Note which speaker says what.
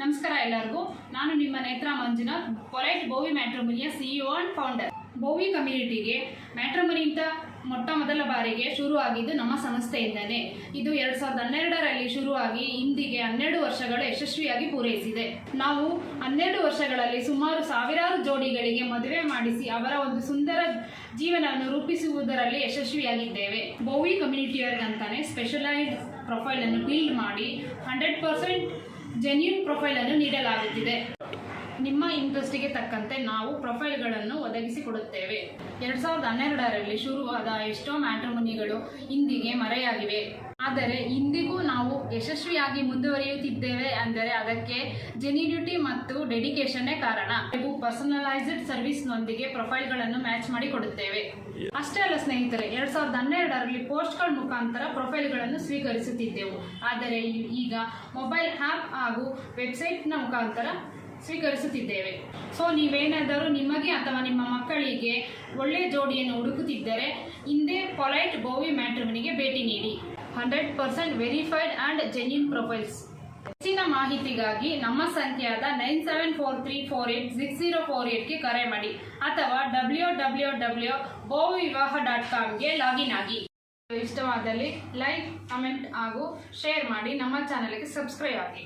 Speaker 1: ನಮಸ್ಕಾರ ಎಲ್ಲರಿಗೂ. ನಾನು ನಿಮ್ಮ ನೇತ್ರ ಮಂಜುನಾಥ್, ಪೊಲೈಟ್ ಬೋವಿ ಮ್ಯಾಟ್ರಿಮೋನಿಯ ಸಿಇಒ ಅಂಡ್ ಫೌಂಡರ್. ಬೋವಿ ಕಮ್ಯುನಿಟಿಗೆ ಮ್ಯಾಟ್ರಿಮೋನಿ ಅಂತ ಮೊದಲ ಬಾರಿಗೆ ಶುರುವಾಗಿದ್ದು ನಮ್ಮ ಸಂಸ್ಥೆಯಿಂದನೇ. ಇದು 2012ರಲ್ಲಿ ಶುರುವಾಗಿ ಇಂದಿಗೆ 12 ವರ್ಷಗಳು ಯಶಸ್ವಿಯಾಗಿ ಪೂರೈಸಿದೆ. ನಾವು 12 ವರ್ಷಗಳಲ್ಲಿ ಸುಮಾರು ಸಾವಿರಾರು ಜೋಡಿಗಳಿಗೆ ಮದುವೆ ಮಾಡಿಸಿ ಅವರ ಒಂದು ಸುಂದರ ಜೀವನವನ್ನು ರೂಪಿಸುವುದರಲ್ಲಿ ಯಶಸ್ವಿಯಾಗಿದ್ದೇವೆ. ಬೋವಿ ಕಮ್ಯುನಿಟಿಯವರಿಗಂತಾನೆ ಸ್ಪೆಷಲೈಸ್ಡ್ ಪ್ರೊಫೈಲ್ ಅನ್ನು ಬಿಲ್ಡ್ ಮಾಡಿ 100% ಜೆನ್ಯೂನ್ ಪ್ರೊಫೈಲ್ ಅನ್ನು ನೀಡಲಾಗುತ್ತಿದೆ. ನಿಮ್ಮ ಇಂಟ್ರೆಸ್ಟ್ಗೆ ತಕ್ಕಂತೆ ನಾವು ಪ್ರೊಫೈಲ್ಗಳನ್ನು ಒದಗಿಸಿಕೊಡುತ್ತೇವೆ. 2012ರಲ್ಲಿ ಶುರುವಾದ ಎಷ್ಟೋ ಮ್ಯಾಟ್ರಿಮೋನಿಗಳು ಇಂದಿಗೆ ಮರೆಯಾಗಿವೆ. ಆದರೆ ಇಂದಿಗೂ ನಾವು ಯಶಸ್ವಿಯಾಗಿ ಮುಂದುವರಿಯುತ್ತಿದ್ದೇವೆ ಅಂದರೆ ಅದಕ್ಕೆ ಜೆನ್ಯೂನಿಟಿ ಮತ್ತು ಡೆಡಿಕೇಶನ್ನೇ ಕಾರಣ. ನಾವು ಪರ್ಸನಲೈಸ್ಡ್ ಸರ್ವಿಸ್ನೊಂದಿಗೆ ಪ್ರೊಫೈಲ್ಗಳನ್ನು ಮ್ಯಾಚ್ ಮಾಡಿ ಕೊಡುತ್ತೇವೆ. ಅಷ್ಟೇ ಅಲ್ಲ ಸ್ನೇಹಿತರೆ, 2012ರಲ್ಲಿ ಪೋಸ್ಟ್ಗಳ ಮುಖಾಂತರ ಪ್ರೊಫೈಲ್ಗಳನ್ನು ಸ್ವೀಕರಿಸುತ್ತಿದ್ದೆವು. ಆದರೆ ಈಗ ಮೊಬೈಲ್ ಆ್ಯಪ್ ಹಾಗೂ ವೆಬ್ಸೈಟ್ನ ಮುಖಾಂತರ ಸ್ವೀಕರಿಸುತ್ತಿದ್ದೇವೆ. ಸೊ ನೀವೇನಾದರೂ ನಿಮಗೆ ಅಥವಾ ನಿಮ್ಮ ಮಕ್ಕಳಿಗೆ ಒಳ್ಳೆಯ ಜೋಡಿಯನ್ನು ಹುಡುಕುತ್ತಿದ್ದರೆ ಹಿಂದೆ ಪೊಲೈಟ್ ಬೋವಿ ಮ್ಯಾಟ್ರಿಮೋನಿಗೆ ಭೇಟಿ ನೀಡಿ. 100% ವೆರಿಫೈಡ್ ಆ್ಯಂಡ್ ಜೆನ್ಯೂನ್ ಪ್ರೊಫೈಲ್ಸ್. ಹೆಚ್ಚಿನ ಮಾಹಿತಿಗಾಗಿ ನಮ್ಮ ಸಂಖ್ಯೆಯಾದ 9743486048ಗೆ ಕರೆ ಮಾಡಿ ಅಥವಾ www.bovivivaha.comಗೆ ಲಾಗಿನ್ ಆಗಿ. ಇಷ್ಟವಾದಲ್ಲಿ ಲೈಕ್, ಕಮೆಂಟ್ ಹಾಗೂ ಶೇರ್ ಮಾಡಿ. ನಮ್ಮ ಚಾನಲ್ಗೆ ಸಬ್ಸ್ಕ್ರೈಬ್ ಆಗಿ.